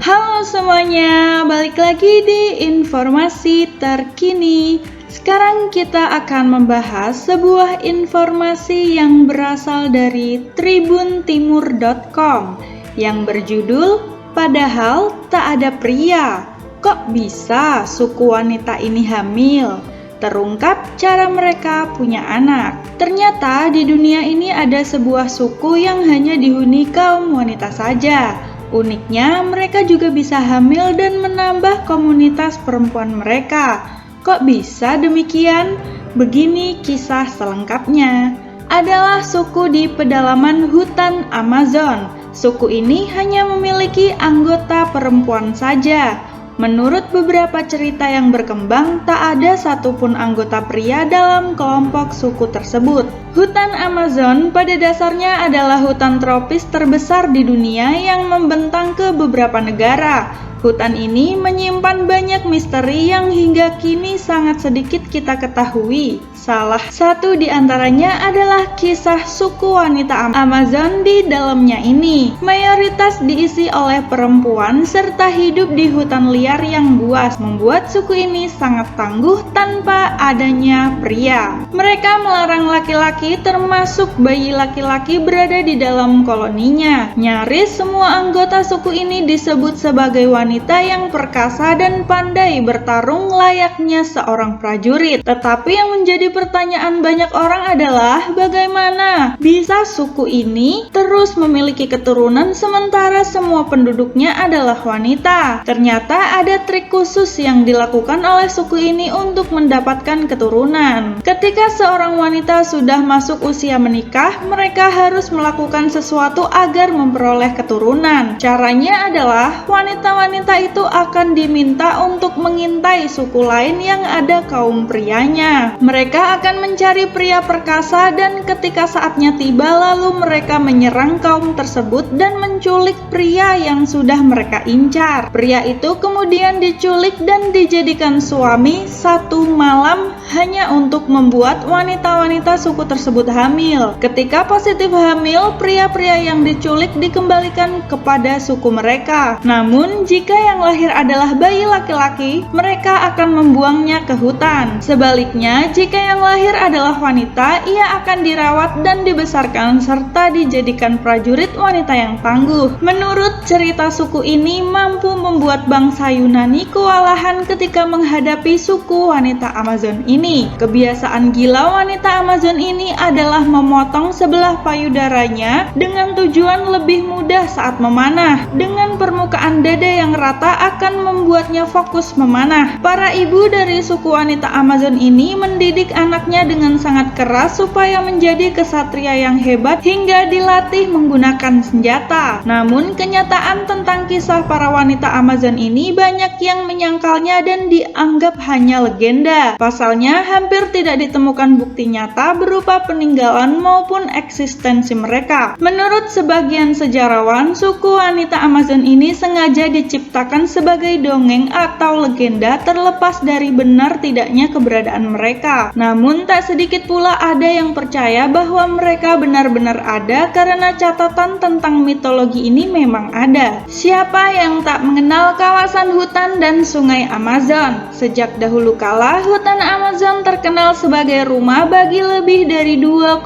Halo semuanya, balik lagi di informasi terkini. Sekarang kita akan membahas sebuah informasi yang berasal dari tribuntimur.com yang berjudul "Padahal tak ada pria, kok bisa suku wanita ini hamil?" Terungkap cara mereka punya anak. Ternyata di dunia ini ada sebuah suku yang hanya dihuni kaum wanita saja. Uniknya, mereka juga bisa hamil dan menambah komunitas perempuan mereka. Kok bisa demikian? Begini kisah selengkapnya. Adalah suku di pedalaman hutan Amazon. Suku ini hanya memiliki anggota perempuan saja. Menurut beberapa cerita yang berkembang, tak ada satupun anggota pria dalam kelompok suku tersebut. Hutan Amazon pada dasarnya adalah hutan tropis terbesar di dunia yang membentang ke beberapa negara. Hutan ini menyimpan banyak misteri yang hingga kini sangat sedikit kita ketahui. Salah satu di antaranya adalah kisah suku wanita Amazon di dalamnya ini. Mayoritas diisi oleh perempuan serta hidup di hutan liar yang luas, membuat suku ini sangat tangguh tanpa adanya pria. Mereka melarang laki-laki termasuk bayi laki-laki berada di dalam koloninya. Nyaris semua anggota suku ini disebut sebagai wanita yang perkasa dan pandai bertarung layaknya seorang prajurit. Tetapi yang menjadi pertanyaan banyak orang adalah bagaimana bisa suku ini terus memiliki keturunan sementara semua penduduknya adalah wanita? Ternyata ada trik khusus yang dilakukan oleh suku ini untuk mendapatkan keturunan. Ketika seorang wanita sudah masuk usia menikah, mereka harus melakukan sesuatu agar memperoleh keturunan. Caranya adalah wanita-wanita itu akan diminta untuk mengintai suku lain yang ada kaum prianya. Mereka akan mencari pria perkasa dan ketika saatnya tiba lalu mereka menyerang kaum tersebut dan menculik pria yang sudah mereka incar. Pria itu kemudian diculik dan dijadikan suami satu malam hanya untuk membuat wanita-wanita suku tersebut hamil. Ketika positif hamil, pria-pria yang diculik dikembalikan kepada suku mereka. Namun jika yang lahir adalah bayi laki-laki, mereka akan membuangnya ke hutan. Sebaliknya, jika yang lahir adalah wanita, ia akan dirawat dan dibesarkan serta dijadikan prajurit wanita yang tangguh. Menurut cerita suku ini mampu membuat bangsa Yunani kewalahan ketika menghadapi suku wanita Amazon ini. Kebiasaan gila wanita Amazon ini adalah memotong sebelah payudaranya dengan tujuan lebih mudah saat memanah. Dengan permukaan dada yang rata akan membuatnya fokus memanah. Para ibu dari suku wanita Amazon ini mendidik anaknya dengan sangat keras supaya menjadi kesatria yang hebat hingga dilatih menggunakan senjata. Namun kenyataan tentang kisah para wanita Amazon ini banyak yang menyangkalnya dan dianggap hanya legenda. Pasalnya hampir tidak ditemukan bukti nyata berupa peninggalan maupun eksistensi mereka. Menurut sebagian sejarawan, suku wanita Amazon ini sengaja diciptakan sebagai dongeng atau legenda terlepas dari benar tidaknya keberadaan mereka. Namun tak sedikit pula ada yang percaya bahwa mereka benar-benar ada karena catatan tentang mitologi ini memang ada. Siapa yang tak mengenal kawasan hutan dan sungai Amazon? Sejak dahulu kala, hutan Amazon terkenal sebagai rumah bagi lebih dari 2,5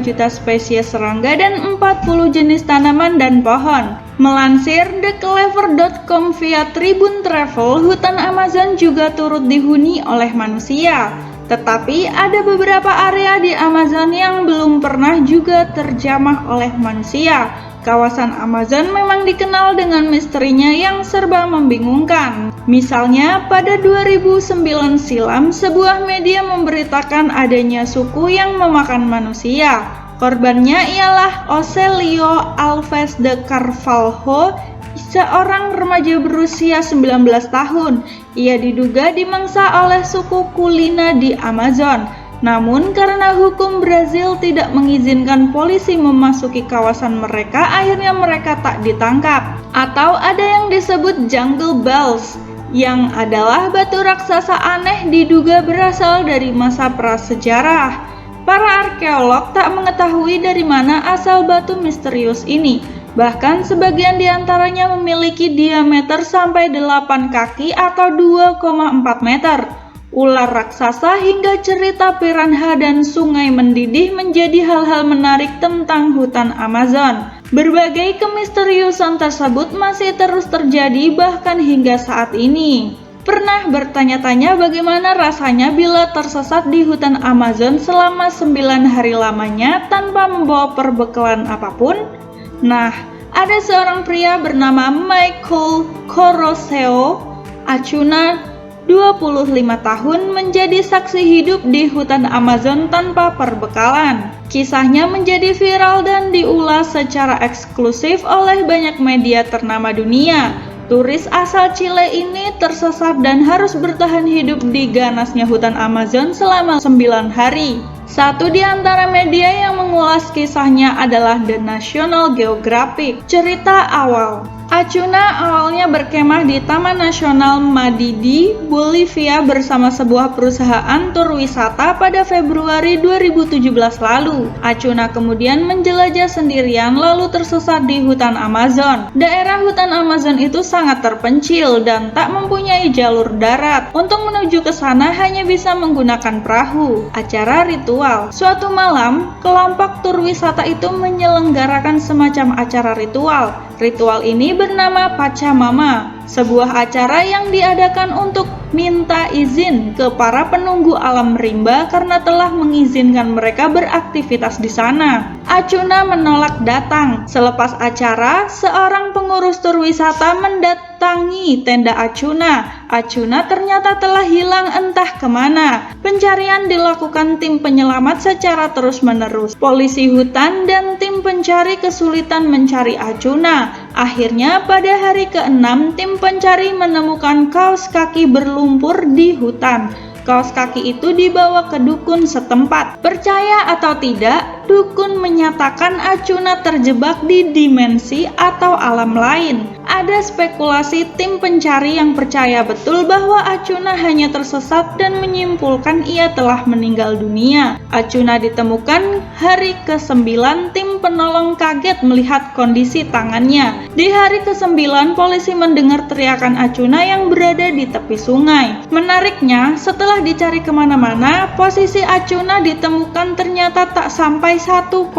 juta spesies serangga dan 40 jenis tanaman dan pohon. Melansir theclever.com via Tribun Travel, hutan Amazon juga turut dihuni oleh manusia. Tetapi ada beberapa area di Amazon yang belum pernah juga terjamah oleh manusia. Kawasan Amazon memang dikenal dengan misterinya yang serba membingungkan. Misalnya, pada 2009 silam, sebuah media memberitakan adanya suku yang memakan manusia. Korbannya ialah Ocelio Alves de Carvalho, seorang remaja berusia 19 tahun. Ia diduga dimangsa oleh suku Kulina di Amazon. Namun karena hukum Brazil tidak mengizinkan polisi memasuki kawasan mereka, akhirnya mereka tak ditangkap. Atau ada yang disebut Jungle Bells, yang adalah batu raksasa aneh diduga berasal dari masa prasejarah. Para arkeolog tak mengetahui dari mana asal batu misterius ini. Bahkan sebagian di antaranya memiliki diameter sampai 8 kaki atau 2,4 meter. Ular raksasa hingga cerita piranha dan sungai mendidih menjadi hal-hal menarik tentang hutan Amazon. Berbagai kemisteriusan tersebut masih terus terjadi bahkan hingga saat ini. Pernah bertanya-tanya bagaimana rasanya bila tersesat di hutan Amazon selama 9 hari lamanya tanpa membawa perbekalan apapun? Nah, ada seorang pria bernama Michael Coroseo Acuna, 25 tahun, menjadi saksi hidup di hutan Amazon tanpa perbekalan. Kisahnya menjadi viral dan diulas secara eksklusif oleh banyak media ternama dunia. Turis asal Chile ini tersesat dan harus bertahan hidup di ganasnya hutan Amazon selama 9 hari. Satu di antara media yang mengulas kisahnya adalah The National Geographic. Cerita awal. Acuna awalnya berkemah di Taman Nasional Madidi, Bolivia bersama sebuah perusahaan tur wisata pada Februari 2017 lalu. Acuna kemudian menjelajah sendirian lalu tersesat di hutan Amazon. Daerah hutan Amazon itu sangat terpencil dan tak mempunyai jalur darat. Untuk menuju ke sana hanya bisa menggunakan perahu. Acara ritual. Suatu malam, kelompok tur wisata itu menyelenggarakan semacam acara ritual. Ritual ini bernama Pachamama, sebuah acara yang diadakan untuk minta izin ke para penunggu alam rimba karena telah mengizinkan mereka beraktivitas di sana. Acuna menolak datang. Selepas acara, seorang pengurus tur wisata mendatangi tenda Acuna. Acuna ternyata telah hilang entah kemana. Pencarian dilakukan tim penyelamat secara terus-menerus. Polisi hutan dan tim pencari kesulitan mencari Acuna. Akhirnya pada hari ke-6, tim pencari menemukan kaos kaki berlumpur di hutan. Kaos kaki itu dibawa ke dukun setempat. Percaya atau tidak, dukun menyatakan Acuna terjebak di dimensi atau alam lain. Ada spekulasi tim pencari yang percaya betul bahwa Acuna hanya tersesat dan menyimpulkan ia telah meninggal dunia. Acuna ditemukan hari ke-9, tim penolong kaget melihat kondisi tangannya. Di hari ke-9, polisi mendengar teriakan Acuna yang berada di tepi sungai. Menariknya, setelah dicari kemana-mana, posisi Acuna ditemukan ternyata tak sampai 1,5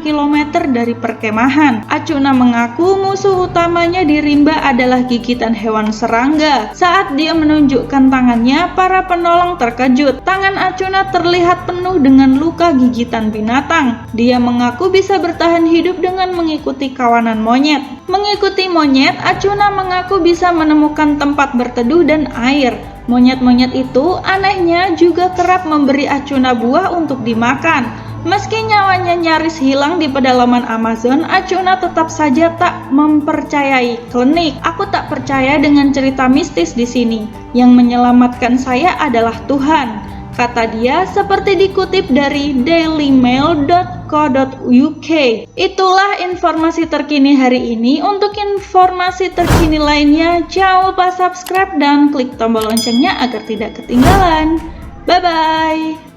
km dari perkemahan. Acuna mengaku musuh utamanya di rimba adalah gigitan hewan serangga. Saat dia menunjukkan tangannya, para penolong terkejut. Tangan Acuna terlihat penuh dengan luka gigitan binatang. Dia mengaku bisa bertahan hidup dengan mengikuti kawanan monyet. Mengikuti monyet, Acuna mengaku bisa menemukan tempat berteduh dan air. Monyet-monyet itu anehnya juga kerap memberi Acuna buah untuk dimakan. Meski nyawanya nyaris hilang di pedalaman Amazon, Acuna tetap saja tak mempercayai klinik. Aku tak percaya dengan cerita mistis di sini. Yang menyelamatkan saya adalah Tuhan, kata dia seperti dikutip dari dailymail.co.uk. Itulah informasi terkini hari ini. Untuk informasi terkini lainnya, jangan lupa subscribe dan klik tombol loncengnya agar tidak ketinggalan. Bye-bye.